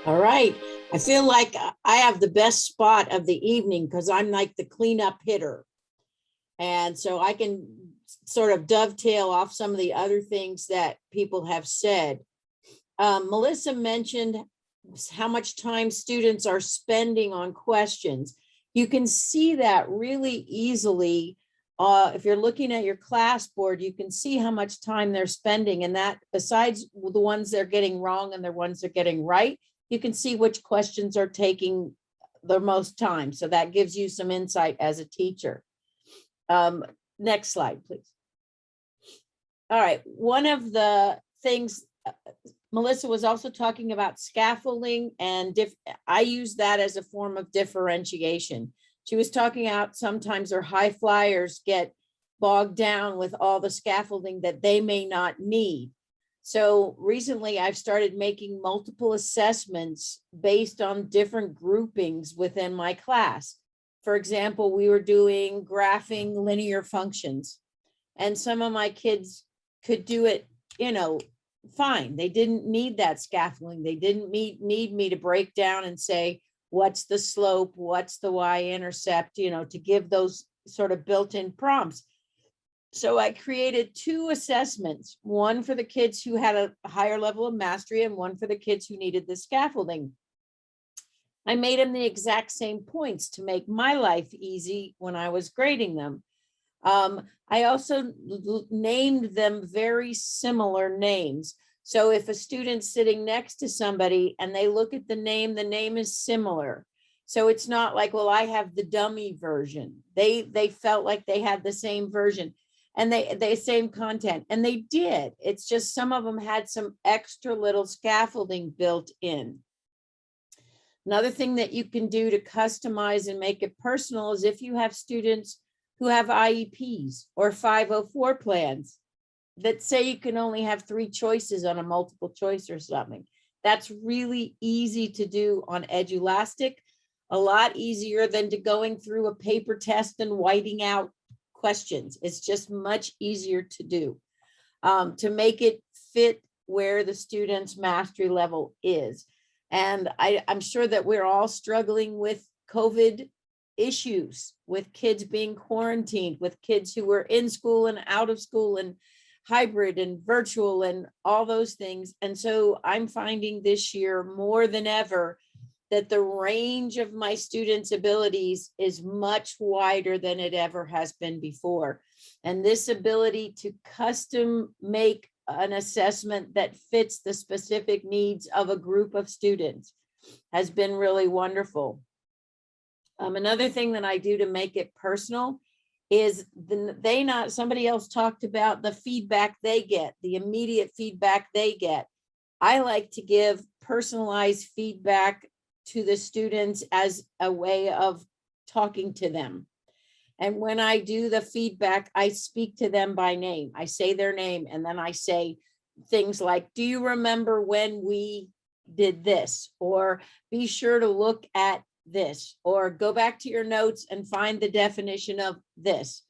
All right. I feel like I have the best spot of the evening because I'm like the cleanup hitter. And so I can sort of dovetail off some of the other things that people have said. Melissa mentioned how much time students are spending on questions. You can see that really easily. If you're looking at your class board, you can see how much time they're spending, and that besides the ones they're getting wrong and the ones they're getting right, you can see which questions are taking the most time. So that gives you some insight as a teacher. Next slide, please. All right, one of the things Melissa was also talking about scaffolding, and I use that as a form of differentiation. She was talking out sometimes our high flyers get bogged down with all the scaffolding that they may not need. So recently I've started making multiple assessments based on different groupings within my class. For example, we were doing graphing linear functions, and some of my kids could do it, fine. They didn't need that scaffolding. They didn't need me to break down and say, what's the slope, what's the y-intercept, to give those sort of built-in prompts. So I created two assessments, one for the kids who had a higher level of mastery and one for the kids who needed the scaffolding. I made them the exact same points to make my life easy when I was grading them. I also named them very similar names. So if a student's sitting next to somebody and they look at the name is similar. So it's not like, well, I have the dummy version. They felt like they had the same version and they same content, and they did. It's just some of them had some extra little scaffolding built in. Another thing that you can do to customize and make it personal is if you have students who have IEPs or 504 plans that say you can only have 3 choices on a multiple choice or something. That's really easy to do on Edulastic, a lot easier than to going through a paper test and whiting out questions. It's just much easier to do to make it fit where the student's mastery level is. And I'm sure that we're all struggling with COVID issues, with kids being quarantined, with kids who were in school and out of school and hybrid and virtual and all those things. And so I'm finding this year more than ever that the range of my students' abilities is much wider than it ever has been before. And this ability to custom make an assessment that fits the specific needs of a group of students has been really wonderful. Another thing that I do to make it personal is somebody else talked about the feedback they get, the immediate feedback they get. I like to give personalized feedback to the students as a way of talking to them. And when I do the feedback, I speak to them by name. I say their name, and then I say things like, do you remember when we did this? Or be sure to look at this, or go back to your notes and find the definition of this.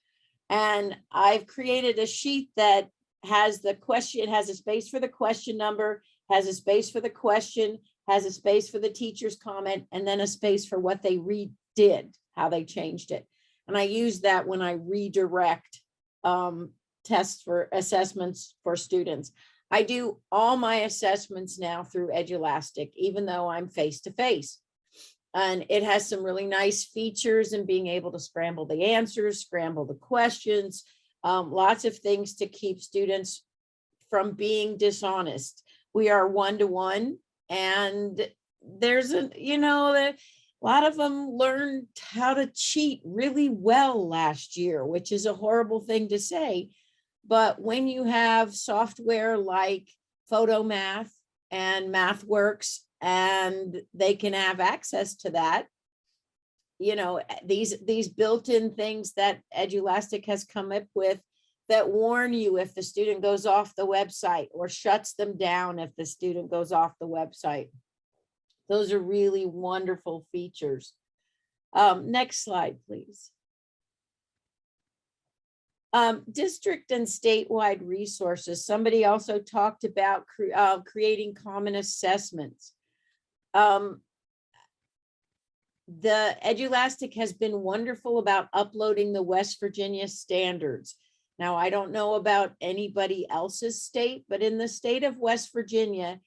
And I've created a sheet that has the question, it has a space for the question number, has a space for the question, has a space for the teacher's comment, and then a space for what they redid, how they changed it. And I use that when I redirect tests for assessments for students. I do all my assessments now through Edulastic, even though I'm face-to-face. And it has some really nice features in being able to scramble the answers, scramble the questions, lots of things to keep students from being dishonest. We are one-to-one, and there's a lot of them learned how to cheat really well last year, which is a horrible thing to say. But when you have software like PhotoMath and MathWorks, and they can have access to that, these built-in things that Edulastic has come up with that warn you if the student goes off the website, or shuts them down if the student goes off the website. Those are really wonderful features. Next slide, please. District and statewide resources. Somebody also talked about creating common assessments. The Edulastic has been wonderful about uploading the West Virginia standards. Now, I don't know about anybody else's state, but in the state of West Virginia,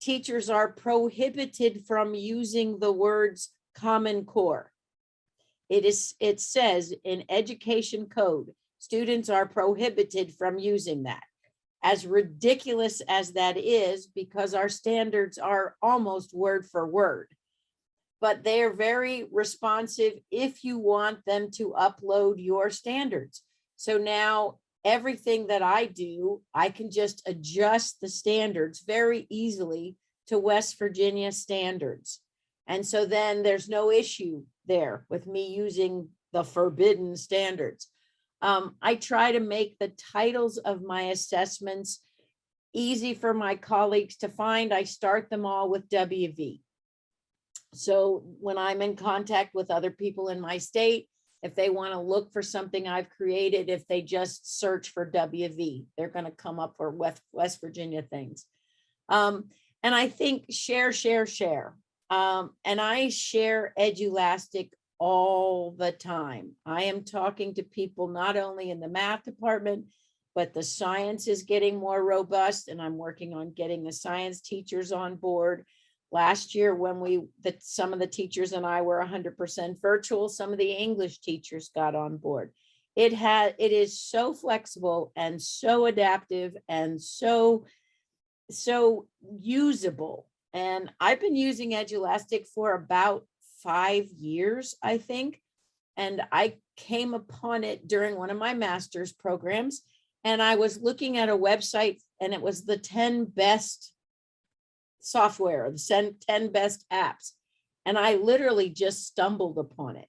teachers are prohibited from using the words Common Core. It says in education code, students are prohibited from using that. As ridiculous as that is, because our standards are almost word for word, but they are very responsive if you want them to upload your standards. So now everything that I do, I can just adjust the standards very easily to West Virginia standards. And so then there's no issue there with me using the forbidden standards. I try to make the titles of my assessments easy for my colleagues to find. I start them all with WV. So when I'm in contact with other people in my state, if they want to look for something I've created, if they just search for WV, they're going to come up for West Virginia things. And I think share. And I share Edulastic all the time. I am talking to people not only in the math department, but the science is getting more robust, and I'm working on getting the science teachers on board. Last year, when some of the teachers and I were 100% virtual, some of the English teachers got on board. It is so flexible and so adaptive and so usable. And I've been using Edulastic for about 5 years, I think. And I came upon it during one of my master's programs. And I was looking at a website, and it was the 10 best software, the 10 best apps. And I literally just stumbled upon it.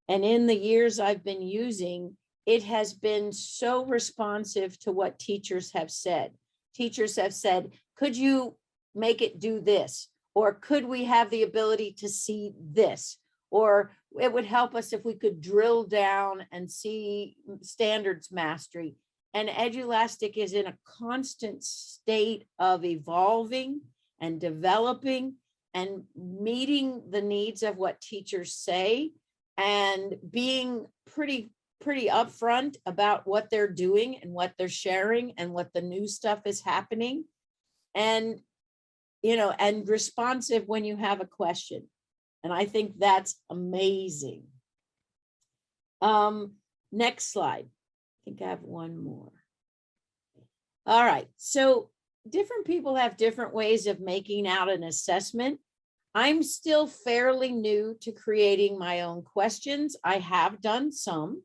And in the years I've been using, it has been so responsive to what teachers have said. Teachers have said, could you make it do this? Or could we have the ability to see this? Or it would help us if we could drill down and see standards mastery. And Edulastic is in a constant state of evolving and developing and meeting the needs of what teachers say and being pretty upfront about what they're doing and what they're sharing and what the new stuff is happening. And and responsive when you have a question. And I think that's amazing. Next slide. I think I have one more. All right. So different people have different ways of making out an assessment. I'm still fairly new to creating my own questions. I have done some.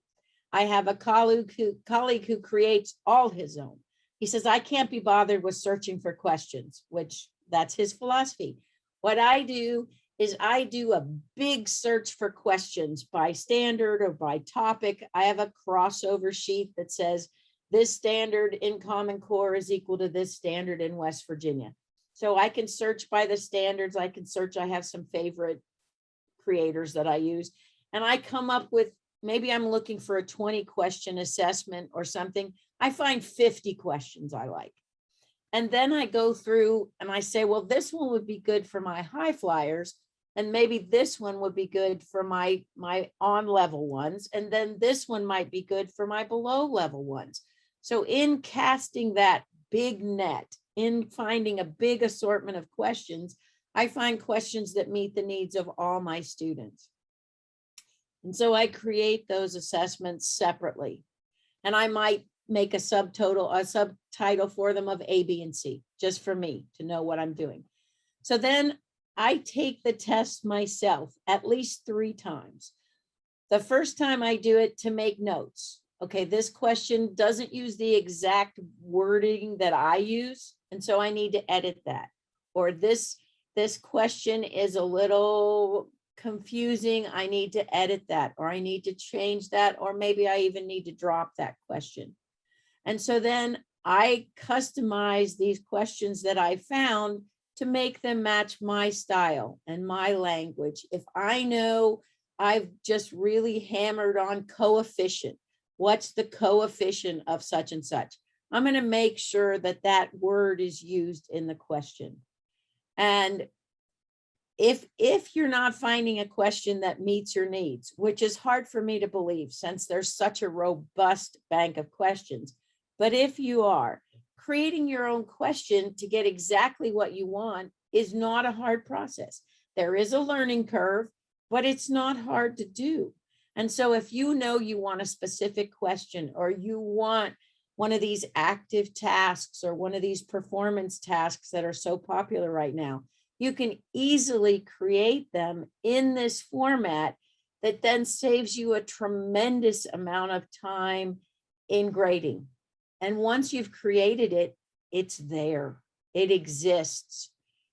I have a colleague who creates all his own. He says, I can't be bothered with searching for questions, which that's his philosophy. What I do is I do a big search for questions by standard or by topic. I have a crossover sheet that says this standard in Common Core is equal to this standard in West Virginia. So I can search by the standards. I can search. I have some favorite creators that I use. And I come up with, maybe I'm looking for a 20 question assessment or something. I find 50 questions I like. And then I go through and I say, well, this one would be good for my high flyers. And maybe this one would be good for my on level ones. And then this one might be good for my below level ones. So in casting that big net, in finding a big assortment of questions, I find questions that meet the needs of all my students. And so I create those assessments separately. And I might make a subtitle for them of A, B, and C, just for me to know what I'm doing. So then I take the test myself at least 3 times. The first time I do it to make notes. Okay, this question doesn't use the exact wording that I use, and so I need to edit that. Or this question is a little confusing. I need to edit that, or I need to change that, or maybe I even need to drop that question. And so then I customize these questions that I found to make them match my style and my language. If I know I've just really hammered on coefficient, What's the coefficient of such and such? I'm going to make sure that that word is used in the question. And if you're not finding a question that meets your needs, which is hard for me to believe since there's such a robust bank of questions, but if you are, creating your own question to get exactly what you want is not a hard process. There is a learning curve, but it's not hard to do. And so if you know you want a specific question, or you want one of these active tasks or one of these performance tasks that are so popular right now, you can easily create them in this format that then saves you a tremendous amount of time in grading. And once you've created it, it's there, it exists,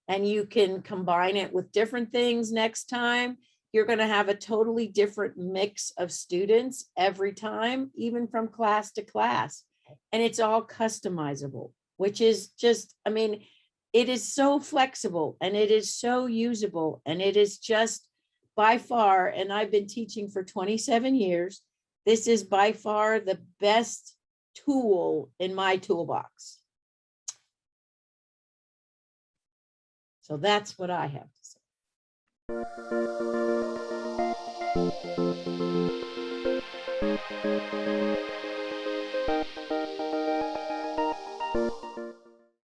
and you can combine it with different things next time. You're going to have a totally different mix of students every time, even from class to class. And it's all customizable, which is just, I mean, it is so flexible and it is so usable, and it is just by far, and I've been teaching for 27 years, this is by far the best tool in my toolbox. So that's what I have to say.